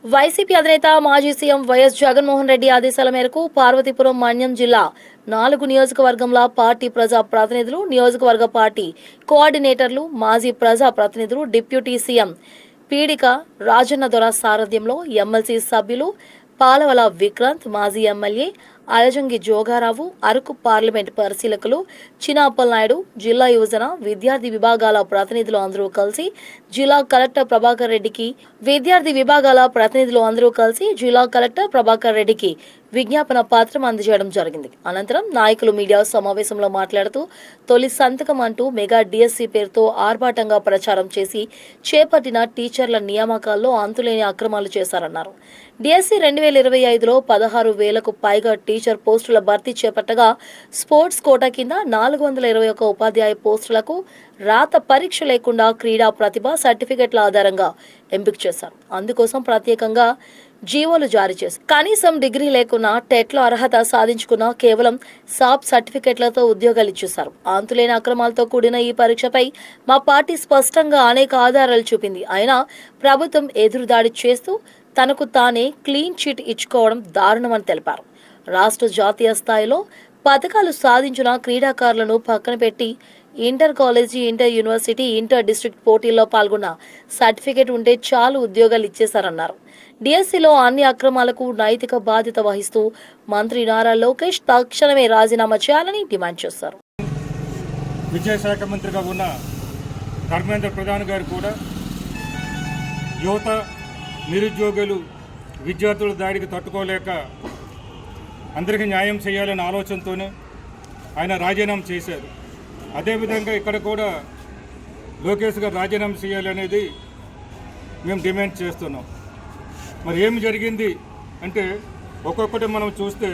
YCP అధినేత మాజీ CM YS Jaganmohan Reddy ఆదేశాల మేరకు పార్వతీపురం మన్యం జిల్లా 4 నియోజకవర్గంల పార్టీ ప్రజా ప్రతినిధులు, నియోజకవర్గ పార్టీ కోఆర్డినేటర్లు, మాజీ ప్రజా ప్రతినిధులు, డిప్యూటీ సీఎం పీడిక రాజన్న దొర సారథ్యంలో ఎమ్మెల్సీ సభ్యులు పాలవల విక్రాంత్, మాజీ ఎమ్మెల్యే అలజంగి జోగారావు, అరకు పార్లమెంట్ పరిశీలకులు చినాపల్ జిల్లా యువజన విద్యార్థి విభాగాల ప్రతినిధులు అందరూ కలిసి జిల్లా కలెక్టర్ ప్రభాకర్ రెడ్డికి విజ్ఞాపన పత్రం అందజేయడం జరిగింది. అనంతరం నాయకులు మీడియా సమావేశంలో మాట్లాడుతూ తొలి సంతకం అంటూ మెగా డిఎస్సి పేరుతో ఆర్భాటంగా ప్రచారం చేసి చేపట్టిన టీచర్ల నియామకాల్లో అంతులేని అక్రమాలు చేశారన్నారు. డిఎస్సి 2025లో 16,000కు పైగా టీచర్ పోస్టుల భర్తీ చేపట్టగా స్పోర్ట్స్ కోటా కింద 421 ఉపాధ్యాయ పోస్టులకు రాత పరీక్ష లేకుండా క్రీడా ప్రతిభ సర్టిఫికెట్ల ఆధారంగా ఎంపిక చేశారు. అందుకోసం ప్రత్యేకంగా జీవోలు జారీ చేశారు. కనీసం డిగ్రీ లేకున్నా టెట్లో అర్హత సాధించుకున్న కేవలం సాప్ సర్టిఫికెట్లతో ఉద్యోగాలు ఇచ్చేశారు. అంతులేని అక్రమాలతో కూడిన ఈ పరీక్షపై మా పార్టీ స్పష్టంగా అనేక ఆధారాలు చూపింది. అయినా ప్రభుత్వం ఎదురుదాడి చేస్తూ తనకు తానే క్లీన్ చిట్ ఇచ్చుకోవడం దారుణమని తెలిపారు. రాష్ట్ర జాతీయ స్థాయిలో పథకాలు సాధించిన క్రీడాకారులను పక్కన పెట్టి inter college, inter university, inter district పోటీల్లో పాల్గొన్న సర్టిఫికెట్ ఉంటే చాలు ఉద్యోగాలు ఇచ్చేశారన్నారు. డిఎస్సిలో అన్ని అక్రమాలకు నైతిక బాధ్యత వహిస్తూ మంత్రి నారా లోకేష్ తక్షణమే రాజీనామా చేయాలని డిమాండ్ చేశారు. విద్యాశాఖ మంత్రిగా ఉన్న ధర్మేంద్ర ప్రధాన్ గారు కూడా యువత, నిరుద్యోగులు, విద్యార్థుల దాడికి తట్టుకోలేక అందరికీ న్యాయం చేయాలనే ఆలోచనతోనే ఆయన రాజీనామా చేశారు. అదేవిధంగా ఇక్కడ కూడా లోకేష్ గారు రాజీనామా చేయాలనేది మేము డిమాండ్ చేస్తున్నాం. మరి ఏమి జరిగింది అంటే ఒక్కొక్కటి మనం చూస్తే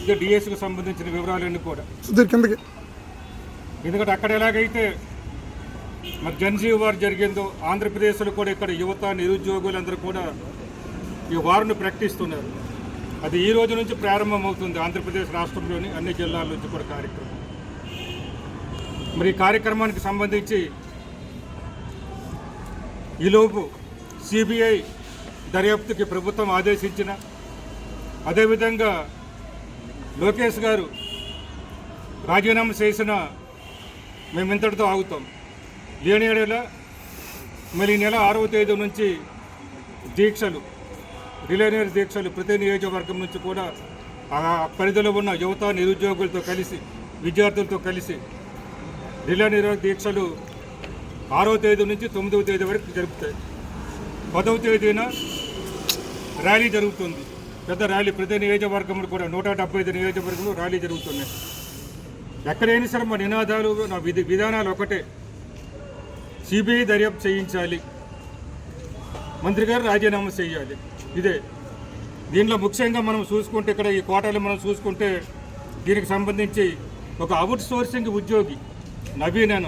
ఇది డిఎస్సికి సంబంధించిన వివరాలన్నీ కూడా, ఎందుకంటే అక్కడ ఎలాగైతే మరి జన్జీవ్ వార్ జరిగిందో ఆంధ్రప్రదేశ్లో కూడా ఇక్కడ యువత, నిరుద్యోగులందరూ కూడా ఈ వారును ప్రకటిస్తున్నారు. అది ఈ రోజు నుంచి ప్రారంభమవుతుంది. ఆంధ్రప్రదేశ్ రాష్ట్రంలోని అన్ని జిల్లాల నుంచి కూడా కార్యక్రమం. మరి ఈ కార్యక్రమానికి సంబంధించి ఈలోపు సిబిఐ దర్యాప్తుకి ప్రభుత్వం ఆదేశించిన, అదేవిధంగా లోకేష్ గారు రాజీనామా చేసిన మేము ఇంతటితో ఆగుతాం. లేని ఏడేలా మరి ఈ నెల 6వ తేదీ నుంచి దీక్షలు, రిలే దీక్షలు ప్రతి నియోజకవర్గం నుంచి కూడా ఆ పరిధిలో ఉన్న యువత, నిరుద్యోగులతో కలిసి, విద్యార్థులతో కలిసి రిలే దీక్షలు 6వ తేదీ నుంచి 9వ తేదీ వరకు జరుపుతాయి. 10వ తేదీన ర్యాలీ జరుగుతుంది, పెద్ద ర్యాలీ. ప్రతి నియోజకవర్గంలో కూడా 175 నియోజకవర్గంలో ర్యాలీ జరుగుతున్నాయి. ఎక్కడైనా సరే మా నినాదాలు, నా విధానాలు ఒకటే, సిబిఐ దర్యాప్తు చేయించాలి, మంత్రి గారు రాజీనామా చేయాలి. ఇదే దీంట్లో ముఖ్యంగా మనం చూసుకుంటే ఇక్కడ ఈ కోటాలు మనం చూసుకుంటే దీనికి సంబంధించి ఒక అవుట్ సోర్సింగ్ ఉద్యోగి నవీన్ అని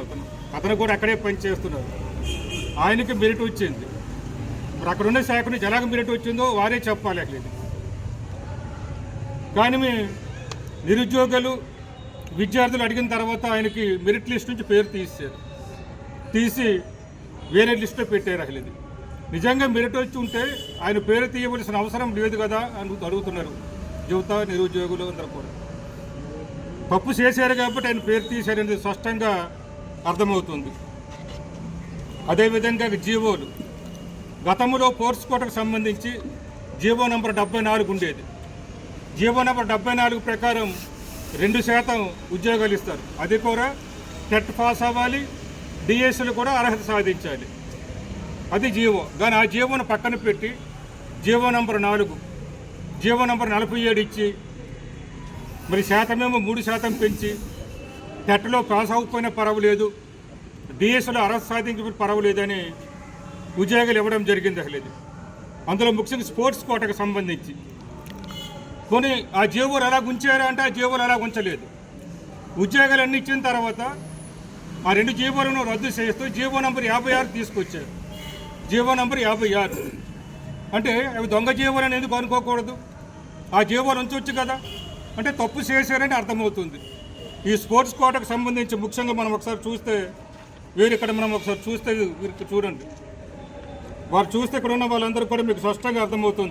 అతను కూడా అక్కడే పనిచేస్తున్నారు. ఆయనకి మెరిట్ వచ్చింది. మరి అక్కడున్న శాఖ నుంచి ఎలాగ మెరిట్ వచ్చిందో వారే చెప్పాలి. అట్లేదు కానీ నిరుద్యోగులు, విద్యార్థులు అడిగిన తర్వాత ఆయనకి మెరిట్ లిస్ట్ నుంచి పేరు తీసి వేరే లిస్టులో పెట్టారు. అసలు నిజంగా మెరిట్ వచ్చి ఉంటే ఆయన పేరు తీయవలసిన అవసరం లేదు కదా అని అడుగుతున్నారు యువత, నిరుద్యోగులు అందరూ కూడా. తప్పు చేశారు కాబట్టి ఆయన పేరు తీశారనేది స్పష్టంగా అర్థమవుతుంది. అదేవిధంగా జీవోలు, గతంలో ఫోర్స్ కోటకు సంబంధించి జీవో నంబర్ 74 ఉండేది. జీవో నంబర్ 74 ప్రకారం 2% ఉద్యోగాలు ఇస్తారు. అది కూడా టెట్ పాస్ అవ్వాలి, డిఎస్సీలు కూడా అర్హత సాధించాలి. అది జీవో. కానీ ఆ జీవోను పక్కన పెట్టి జీవో నంబర్ 4, జీవో నంబర్ 47 ఇచ్చి మరి శాతమేమో 3% పెంచి టెట్లో పాస్ అవ్వకపోయినా పర్వాలేదు, డిఎస్సీలో అర్హత సాధించిన పర్వాలేదని ఉద్యోగాలు ఇవ్వడం జరిగింది. అసలు అందులో ముఖ్యంగా స్పోర్ట్స్ కోటకు సంబంధించి కొన్ని ఆ జీవోలు అలా ఉంచారా అంటే ఆ జీవోలు అలా ఉంచలేదు. ఉద్యోగాలన్నీ ఇచ్చిన తర్వాత ఆ 2 జీవోలను రద్దు చేస్తూ జీవో నంబర్ 56 తీసుకొచ్చారు. జీవో నంబర్ 56 అంటే అవి దొంగ జీవోలని ఎందుకు అనుకోకూడదు? ఆ జీవోలు ఉంచవచ్చు కదా. అంటే తప్పు చేశారని అర్థమవుతుంది. ఈ స్పోర్ట్స్ కోటకు సంబంధించి ముఖ్యంగా మనం ఒకసారి చూస్తే, ఇక్కడ మనం ఒకసారి చూస్తే చూడండి, వారు చూస్తే ఇక్కడ ఉన్న వాళ్ళందరూ కూడా మీకు స్పష్టంగా అర్థమవుతుంది.